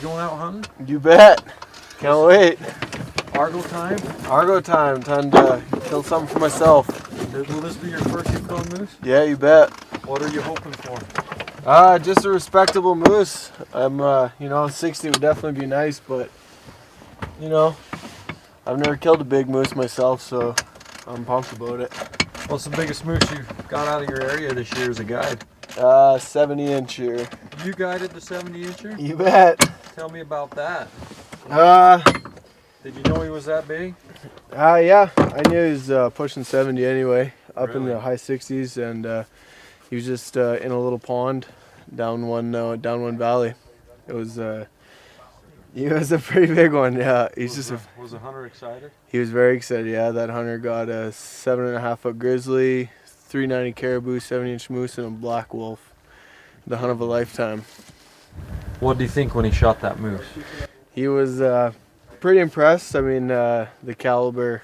going out hunting? You bet. Can't wait. Argo time? Argo time. Time to kill something for myself. Will this be your first Yukon moose? Yeah, you bet. What are you hoping for? Just a respectable moose. I'm, 60 would definitely be nice, but, I've never killed a big moose myself, so I'm pumped about it. What's the biggest moose you got out of your area this year as a guide? 70-incher. You guided the 70-incher? You bet. Tell me about that. Did you know he was that big? Yeah, I knew he was pushing 70 anyway, up in Really? the high 60s, and he was just in a little pond down one valley. It was he was a pretty big one. Yeah, Was the hunter excited? He was very excited. Yeah, that hunter got a 7.5-foot grizzly, 390 caribou, 70-inch moose, and a black wolf. The hunt of a lifetime. What do you think when he shot that moose? He was pretty impressed. I mean, the caliber.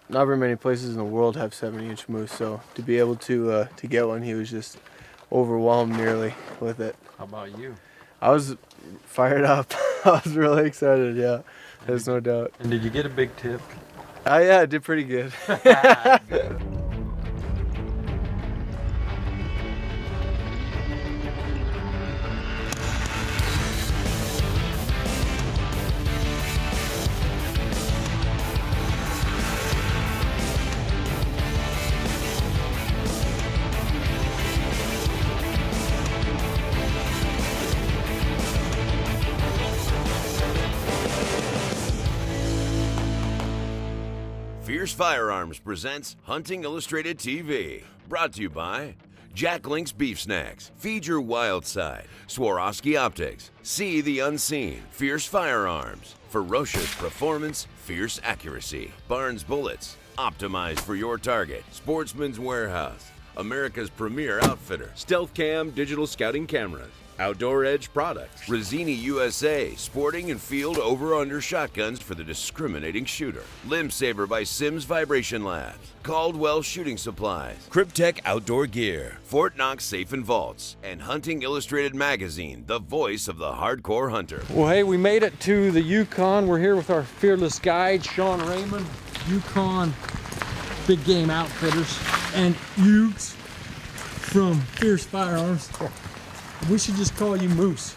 Not very many places in the world have 70-inch moose, so to be able to get one, he was just overwhelmed nearly with it. How about you? I was fired up. I was really excited. Yeah, there's no doubt. And did you get a big tip? Yeah, I did pretty good. Fierce Firearms presents Hunting Illustrated TV. Brought to you by Jack Link's Beef Snacks. Feed your wild side. Swarovski Optics. See the unseen. Fierce Firearms. Ferocious performance. Fierce accuracy. Barnes Bullets. Optimized for your target. Sportsman's Warehouse. America's premier outfitter. Stealth Cam digital scouting cameras. Outdoor Edge products. Rizzini USA, sporting and field over-under shotguns for the discriminating shooter. Limb Saver by Sims Vibration Labs. Caldwell Shooting Supplies. Cryptek Outdoor Gear. Fort Knox Safe and Vaults. And Hunting Illustrated Magazine, the voice of the hardcore hunter. Well, hey, we made it to the Yukon. We're here with our fearless guide, Sean Raymond, Yukon Big Game Outfitters, and Hughes from Fierce Firearms. We should just call you Moose.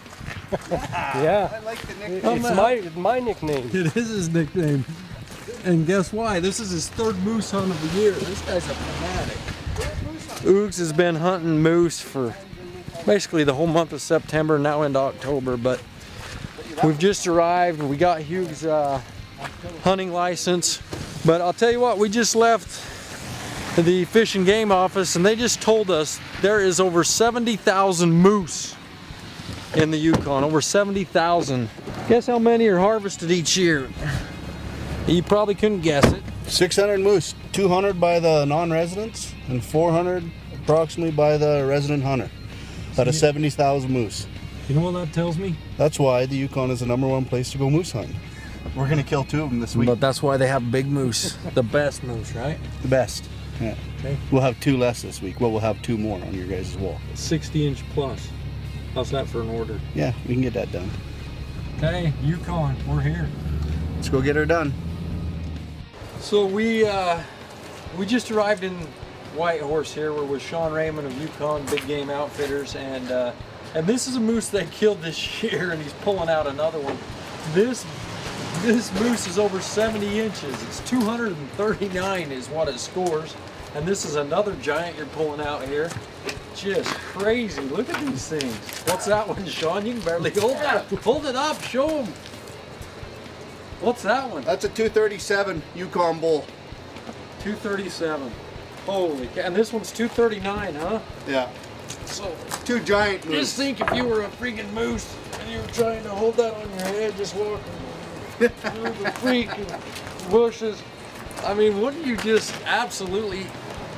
Yeah. I like the nickname. It's my nickname. It is his nickname. And guess why? This is his third moose hunt of the year. This guy's a fanatic. Hughes has been hunting moose for basically the whole month of September, now into October, but we've just arrived. We got Hughes' hunting license. But I'll tell you what, we just left the Fish and Game office and they just told us there is over 70,000 moose in the Yukon, over 70,000. Guess how many are harvested each year? You probably couldn't guess it. 600 moose, 200 by the non-residents and 400 approximately by the resident hunter. Out of 70,000 moose. You know what that tells me? That's why the Yukon is the #1 place to go moose hunting. We're gonna kill 2 of them this week. But that's why they have big moose, the best moose, right? The best. Yeah. Okay. We'll have 2 less this week. Well, we'll have 2 more on your guys' wall. 60-inch plus. How's that for an order? Yeah, we can get that done. Okay, Yukon, we're here. Let's go get her done. So we just arrived in Whitehorse here. We're with Sean Raymond of Yukon Big Game Outfitters, and this is a moose they killed this year, and he's pulling out another one. This moose is over 70 inches. It's 239 is what it scores, and this is another giant you're pulling out here. Just crazy. Look at these things. What's that one, Sean? You can barely hold that. Hold it up. Show them. What's that one? That's a 237 Yukon bull. 237. Holy cow. And this one's 239, huh? Yeah. So 2 giant moose. just think if you were a freaking moose and you were trying to hold that on your head, just walking through the freaking bushes. I mean, wouldn't you just absolutely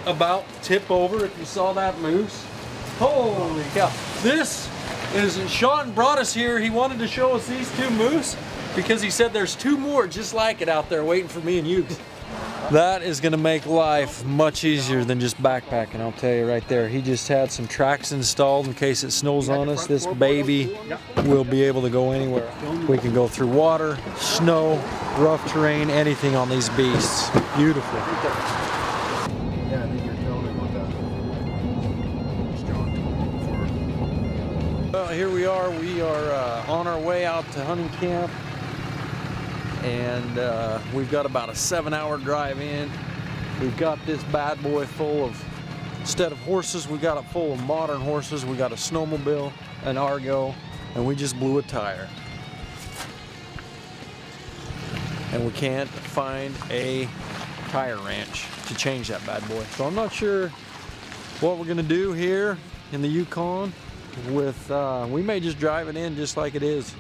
about tip over if you saw that moose? Holy cow. This is, Sean brought us here. He wanted to show us these 2 moose because he said there's 2 more just like it out there waiting for me and you. That is going to make life much easier than just backpacking, I'll tell you right there. He just had some tracks installed in case it snows on us. This baby will be able to go anywhere. We can go through water, snow, rough terrain, anything on these beasts. Beautiful. Yeah, I think you're telling him what that. Well, here we are. We are on our way out to hunting camp. And we've got about a 7-hour drive in. We've got this bad boy full of, instead of horses, we got it full of modern horses. We got a snowmobile, an Argo, and we just blew a tire. And we can't find a tire wrench to change that bad boy. So I'm not sure what we're gonna do here in the Yukon with, we may just drive it in just like it is.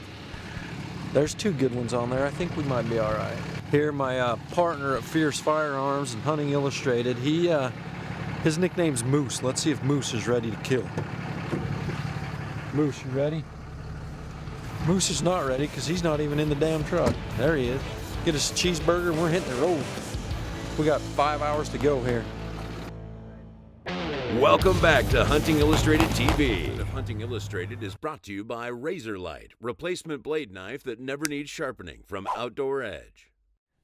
There's 2 good ones on there. I think we might be all right. Here, my partner at Fierce Firearms and Hunting Illustrated, his nickname's Moose. Let's see if Moose is ready to kill. Moose, you ready? Moose is not ready because he's not even in the damn truck. There he is. Get us a cheeseburger and we're hitting the road. We got 5 hours to go here. Welcome back to Hunting Illustrated TV. Hunting Illustrated is brought to you by Razor Light, replacement blade knife that never needs sharpening from Outdoor Edge.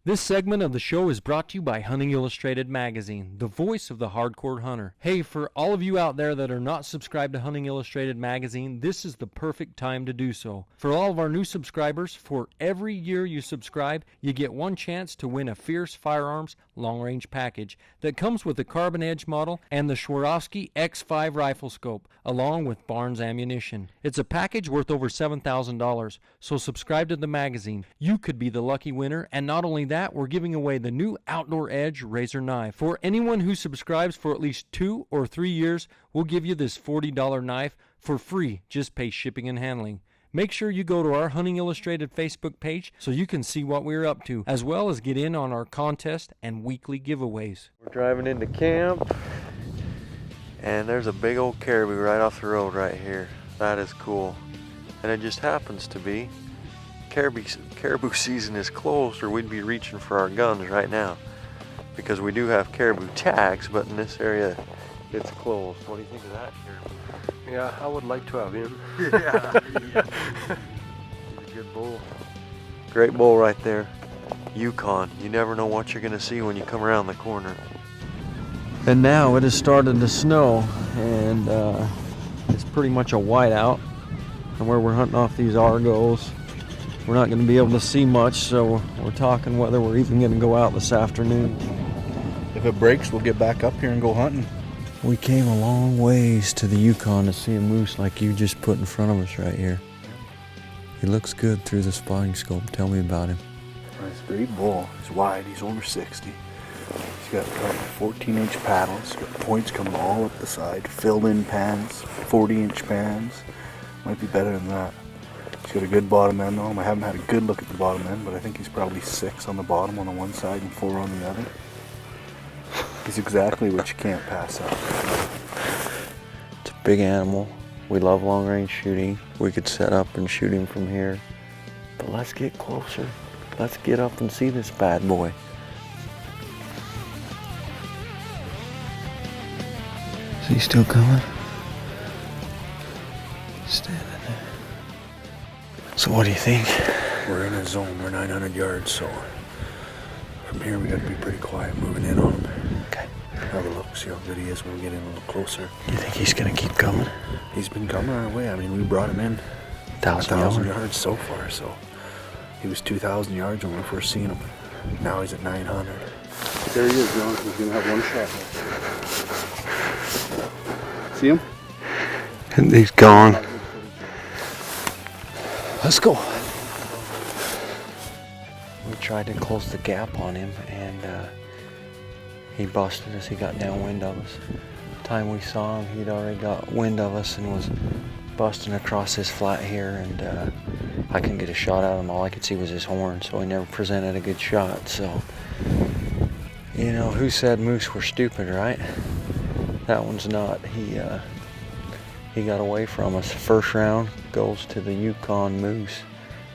This segment of the show is brought to you by Hunting Illustrated Magazine, the voice of the hardcore hunter. Hey, for all of you out there that are not subscribed to Hunting Illustrated Magazine, this is the perfect time to do so. For all of our new subscribers, for every year you subscribe, you get one chance to win a Fierce Firearms long-range package that comes with the Carbon Edge model and the Swarovski X5 rifle scope, along with Barnes ammunition. It's a package worth over $7,000, so subscribe to the magazine. You could be the lucky winner, and not only that, we're giving away the new Outdoor Edge razor knife. For anyone who subscribes for at least 2 or 3 years, we'll give you this $40 knife for free. Just pay shipping and handling. Make sure you go to our Hunting Illustrated Facebook page so you can see what we're up to, as well as get in on our contest and weekly giveaways. We're driving into camp, and there's a big old caribou right off the road right here. That is cool. And it just happens to be caribou season is closed, or we'd be reaching for our guns right now, because we do have caribou tags, but in this area it's closed. What do you think of that, caribou? Yeah, I would like to have him. Yeah. He's a good bull. Great bull right there. Yukon. You never know what you're going to see when you come around the corner. And now it has started to snow, and it's pretty much a whiteout. And where we're hunting off these Argos, we're not going to be able to see much, so we're talking whether we're even going to go out this afternoon. If it breaks, we'll get back up here and go hunting. We came a long ways to the Yukon to see a moose like you just put in front of us right here. He looks good through the spotting scope. Tell me about him. He's a great bull. He's wide. He's over 60. He's got 14-inch paddles. He's got points coming all up the side. Filled-in pans, 40-inch pans. Might be better than that. He's got a good bottom end on him. I haven't had a good look at the bottom end, but I think he's probably 6 on the bottom on the one side and 4 on the other. He's exactly what you can't pass up. It's a big animal. We love long range shooting. We could set up and shoot him from here. But let's get closer. Let's get up and see this bad boy. Is he still coming? Standing there. So what do you think? We're in a zone. We're 900 yards, so from here we got to be pretty quiet moving in on him. Okay. Have a look, see how good he is when we get in a little closer. You think he's gonna keep coming? He's been coming our way. I mean, we brought him in 1,000 yards so far, so he was 2,000 yards when we first seen him. Now he's at 900. There he is, John. He's gonna have one shot. See him? And he's gone. Let's go. We tried to close the gap on him, and he busted us. He got downwind of us. The time we saw him, he'd already got wind of us and was busting across this flat here, and I couldn't get a shot at him. All I could see was his horn, so he never presented a good shot. So, you know, who said moose were stupid, right? That one's not. He got away from us. First round goes to the Yukon moose.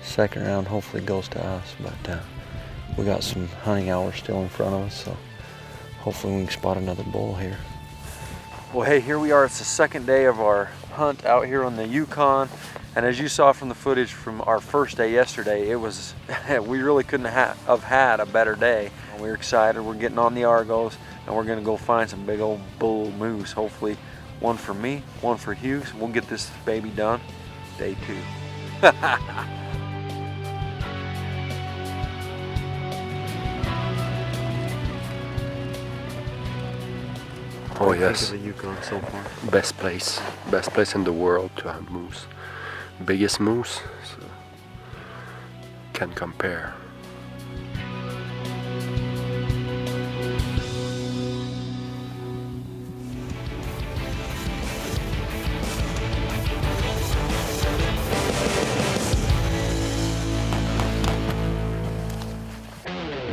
Second round hopefully goes to us, but we got some hunting hours still in front of us, so hopefully we can spot another bull here. Well, hey, here we are. It's the second day of our hunt out here on the Yukon. And as you saw from the footage from our first day yesterday, it was, we really couldn't have had a better day. We're excited. We're getting on the Argos and we're gonna go find some big old bull moose. Hopefully one for me, one for Hughes. We'll get this baby done. Day 2. Oh yes, the Yukon so far. best place in the world to hunt moose. Biggest moose, so can compare.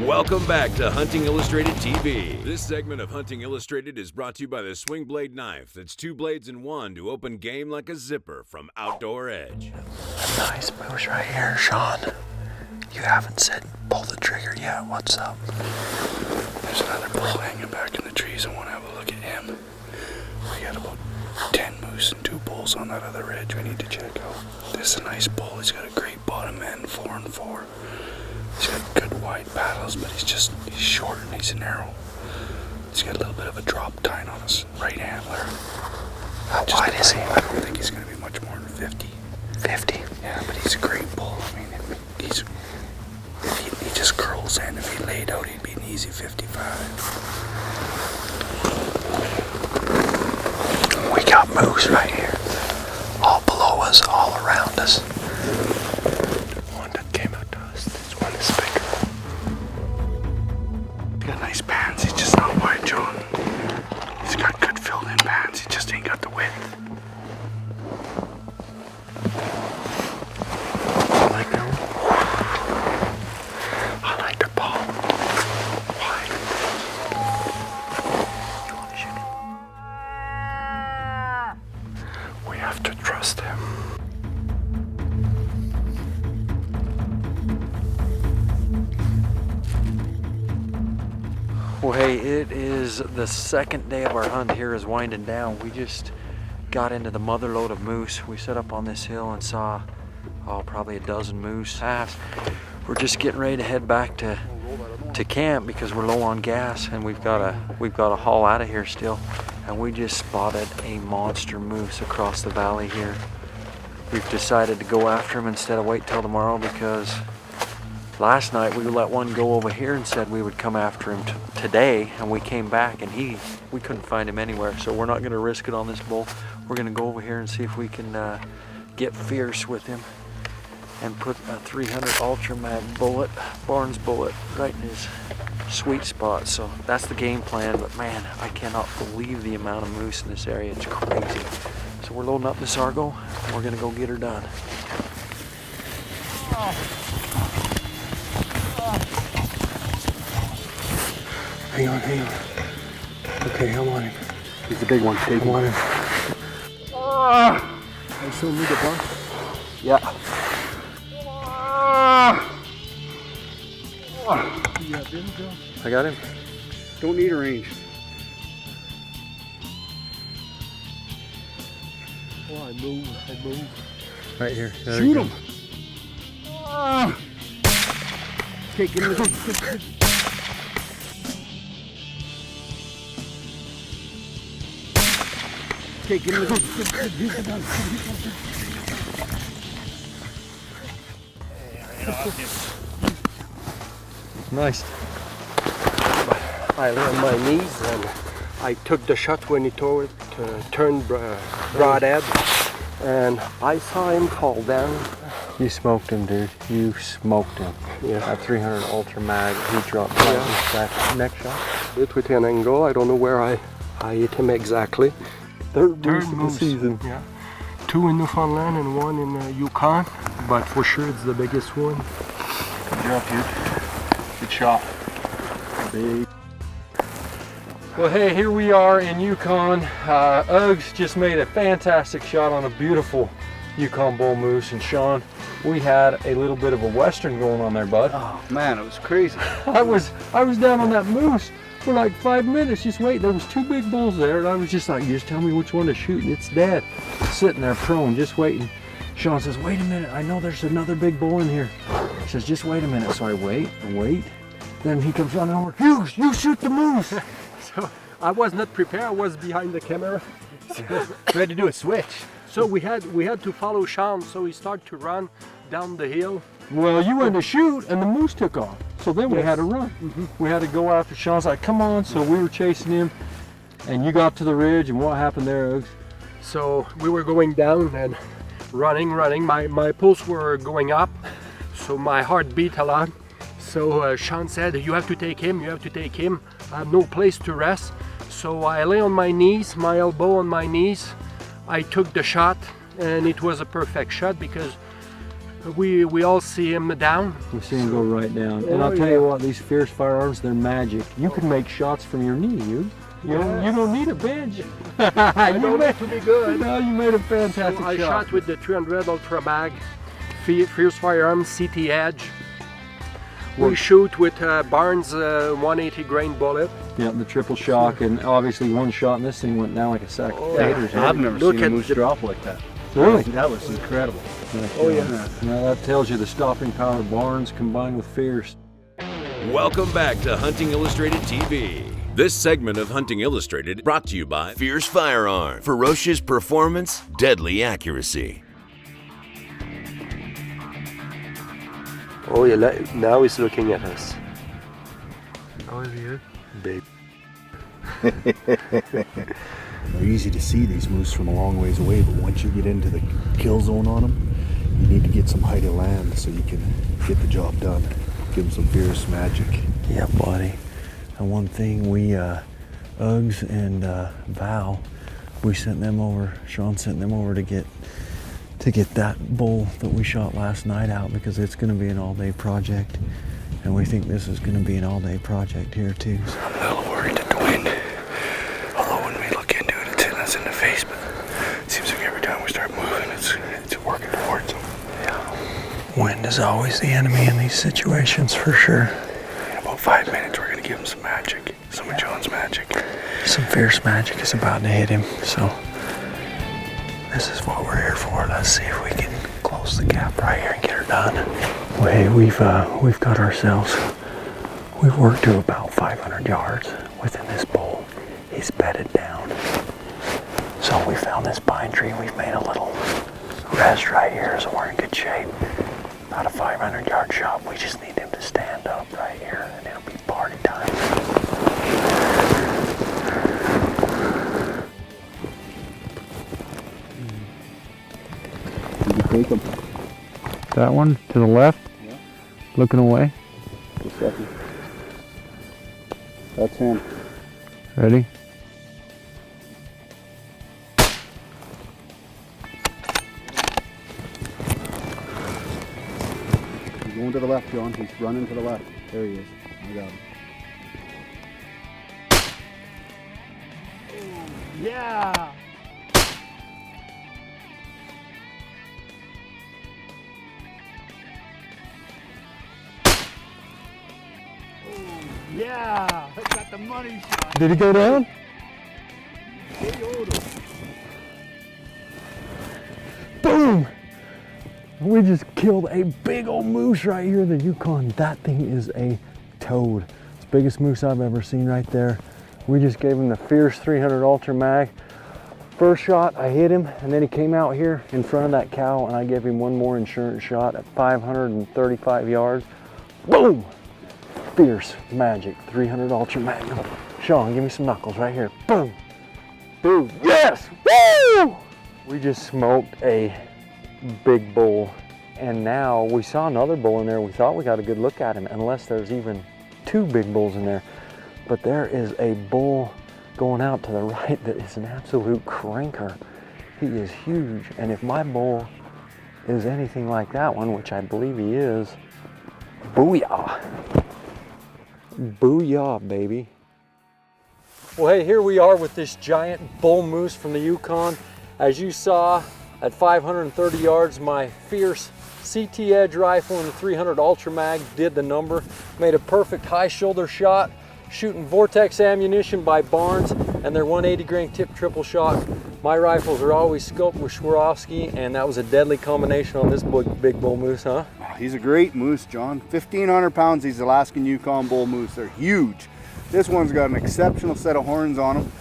Welcome back to Hunting Illustrated TV. This segment of Hunting Illustrated is brought to you by the swing blade knife that's 2 blades in one to open game like a zipper from Outdoor Edge. Nice moose right here, Sean. You haven't said pull the trigger yet. What's up? There's another bull hanging back in the trees. I want to have a look at him. We got about 10 moose and 2 bulls on that other ridge we need to check out. This is a nice bull. He's got a great bottom end, 4 and 4. He's got good wide paddles, but he's short and he's narrow. He's got a little bit of a drop tine on his right antler. How wide is he? I don't think he's going to be much more than 50. 50. Yeah, but he's a great bull. I mean, if he just curls in. If he laid out, he'd be an easy 55. We got moose right here. All below us, all around us. One that came out to us. This one is bigger. He's got nice pants. He's just not wide, John. He's got good filled in pants. He just ain't got the width. I like that one. I like the ball. Wide. You want to shoot it? We have to trust him. Well, hey, it is the second day of our hunt here is winding down. We just got into the mother lode of moose. We set up on this hill and saw, probably a dozen moose. We're just getting ready to head back to camp because we're low on gas and we've got to haul out of here still. And we just spotted a monster moose across the valley here. We've decided to go after him instead of wait till tomorrow because last night we let one go over here and said we would come after him today, and we came back and we couldn't find him anywhere. So we're not going to risk it on this bull. We're going to go over here and see if we can get fierce with him and put a 300 Ultra Mag bullet, Barnes bullet, right in his sweet spot. So that's the game plan. But man, I cannot believe the amount of moose in this area. It's crazy. So we're loading up this Argo and we're going to go get her done. Hang on. Okay, I'm on him. He's a big one. I'm on him. I still need a bar? Yeah. I got him. Don't need a range. Oh, I move. Right here. Shoot him. Take him. Take him. Nice. I lay on my knees and I took the shot when he turned broadhead, and I saw him fall down. You smoked him, dude. You smoked him. Yeah. That 300 Ultra Mag, he dropped right in that neck shot. It with an angle. I don't know where I hit him exactly. Third moose of the season. Yeah. 2 in Newfoundland and 1 in Yukon, but for sure it's the biggest one. Good job, dude. Good shot. Big. Well, hey, here we are in Yukon. Uggs just made a fantastic shot on a beautiful Yukon bull moose, and Sean, we had a little bit of a western going on there, bud. Oh man, it was crazy. I was down on that moose for like 5 minutes just waiting. There was 2 big bulls there, and I was just like, just tell me which one to shoot, and it's dead. Sitting there prone, just waiting. Sean says, wait a minute, I know there's another big bull in here. He says, just wait a minute. So I wait and wait. Then he comes running over, Hughes, you shoot the moose. So I was not prepared, I was behind the camera. We had to do a switch. So we had to follow Sean, so he started to run down the hill. Well, you went to shoot, and the moose took off. So then we had to run. We had to go after Sean's like, come on. So we were chasing him, and you got to the ridge, and what happened there, Uggs? So we were going down and running. My pulse were going up, so my heart beat a lot. So Sean said, you have to take him, you have to take him. I have no place to rest. So I lay on my knees, my elbow on my knees. I took the shot, and it was a perfect shot because we all see him down. We see him go right down. And I'll tell you what, these Fierce Firearms, they're magic. You can make shots from your knee, you don't need a bench. I don't need to be good. No, you made a fantastic I shot. shot with the 300 Ultra Mag, Fierce Firearms CT Edge. We shoot with Barnes 180 grain bullet. Yeah, the triple shock, and obviously one shot, and this thing went down like a sack of potatoes. I've never Look seen a at moose the- drop like that. Really? That was incredible. Oh yeah. Now that tells you the stopping power of Barnes combined with Fierce. Welcome back to Hunting Illustrated TV. This segment of Hunting Illustrated brought to you by Fierce Firearm. Ferocious performance, deadly accuracy. Oh yeah, now he's looking at us. How is he? Big. They're easy to see, these moose, from a long ways away, but once you get into the kill zone on them, you need to get some height of land so you can get the job done. Give them some fierce magic. Yeah, buddy. And one thing, we, Uggs and Val, we sent them over, Sean sent them over to get that bull that we shot last night out, because it's going to be an all-day project. And we think this is going to be an all-day project here too. So. I'm a little worried at the wind. Although when we look into it, it's hitting us in the face, but it seems like every time we start moving, it's working towards them. Yeah. Wind is always the enemy in these situations, for sure. In about 5 minutes, we're gonna give him some magic. Some of John's magic. Some fierce magic is about to hit him, so this is what we're here for. Let's see if we can close the gap right here and get her done. Well, hey, we've got ourselves, we've worked to about 500 yards within this bowl. He's bedded down. So we found this pine tree. We've made a little rest right here, so we're in good shape. About a 500-yard shot. We just need him to stand up right here, and it'll be party time. Take them. That one to the left? Yeah. Looking away. Just a second. That's him. Ready? He's going to the left, John. He's running to the left. There he is. I got him. Yeah. Yeah. I got the money shot. Did he go down? Boom! We just killed a big old moose right here, the Yukon. That thing is a toad. It's the biggest moose I've ever seen right there. We just gave him the Fierce 300 Ultra Mag. First shot, I hit him, and then he came out here in front of that cow, and I gave him one more insurance shot at 535 yards. Boom! Fierce Magic 300 Ultra Magnum. Sean, give me some knuckles right here. Boom! Boom! Yes! Woo! We just smoked a big bull, and now we saw another bull in there. We thought we got a good look at him, unless there's even two big bulls in there. But there is a bull going out to the right that is an absolute cranker. He is huge, and if my bull is anything like that one, which I believe he is, booyah! Booyah, baby. Well, hey, here we are with this giant bull moose from the Yukon. As you saw, At 530 yards, my Fierce CT Edge rifle and the 300 Ultra Mag did the number. Made a perfect high shoulder shot, shooting Vortex ammunition by Barnes and their 180 grain tip triple shot. My rifles are always scoped with Swarovski, and that was a deadly combination on this big bull moose, huh? He's a great moose, John. 1,500 pounds, these Alaskan Yukon bull moose. They're huge. This one's got an exceptional set of horns on him.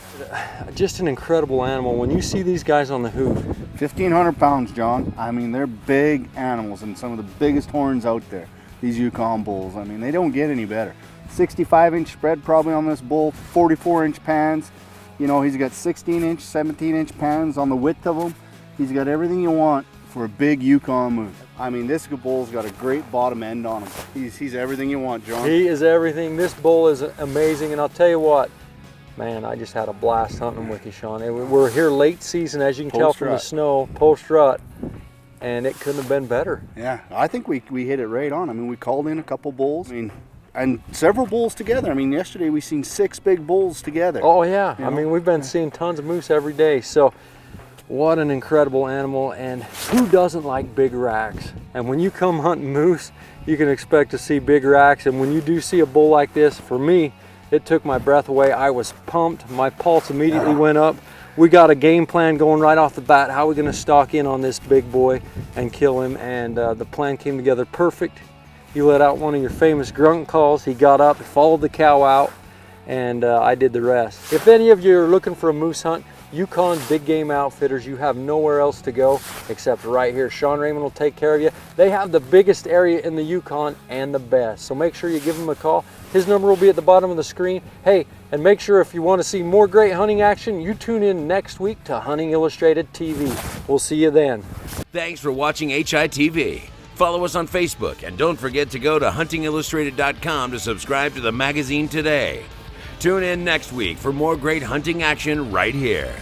Just an incredible animal. When you see these guys on the hoof. 1,500 pounds, John. I mean, they're big animals and some of the biggest horns out there. These Yukon bulls, I mean, they don't get any better. 65-inch spread probably on this bull, 44-inch pans. You know, he's got 16-inch, 17-inch pans on the width of him. He's got everything you want for a big Yukon moose. I mean, this bull's got a great bottom end on him. He's everything you want, John. He is everything. This bull is amazing, and I'll tell you what, man, I just had a blast hunting with you, Sean. We're here late season, as you can tell from the snow, post-rut, and it couldn't have been better. Yeah, I think we hit it right on. I mean, we called in a couple bulls. I mean, and several bulls together. I mean, yesterday we seen 6 big bulls together. Oh yeah, You know? I mean, we've been seeing tons of moose every day. So what an incredible animal, and who doesn't like big racks? And when you come hunting moose, you can expect to see big racks. And when you do see a bull like this, for me, it took my breath away. I was pumped. My pulse immediately went up. We got a game plan going right off the bat. How are we going to stalk in on this big boy and kill him? And the plan came together perfect. You let out one of your famous grunt calls. He got up, followed the cow out, and I did the rest. If any of you are looking for a moose hunt, Yukon Big Game Outfitters, you have nowhere else to go except right here. Sean Raymond will take care of you. They have the biggest area in the Yukon and the best. So make sure you give him a call. His number will be at the bottom of the screen. Hey, and make sure if you want to see more great hunting action, you tune in next week to Hunting Illustrated TV. We'll see you then. Thanks for watching HITV. Follow us on Facebook, and don't forget to go to huntingillustrated.com to subscribe to the magazine today. Tune in next week for more great hunting action right here.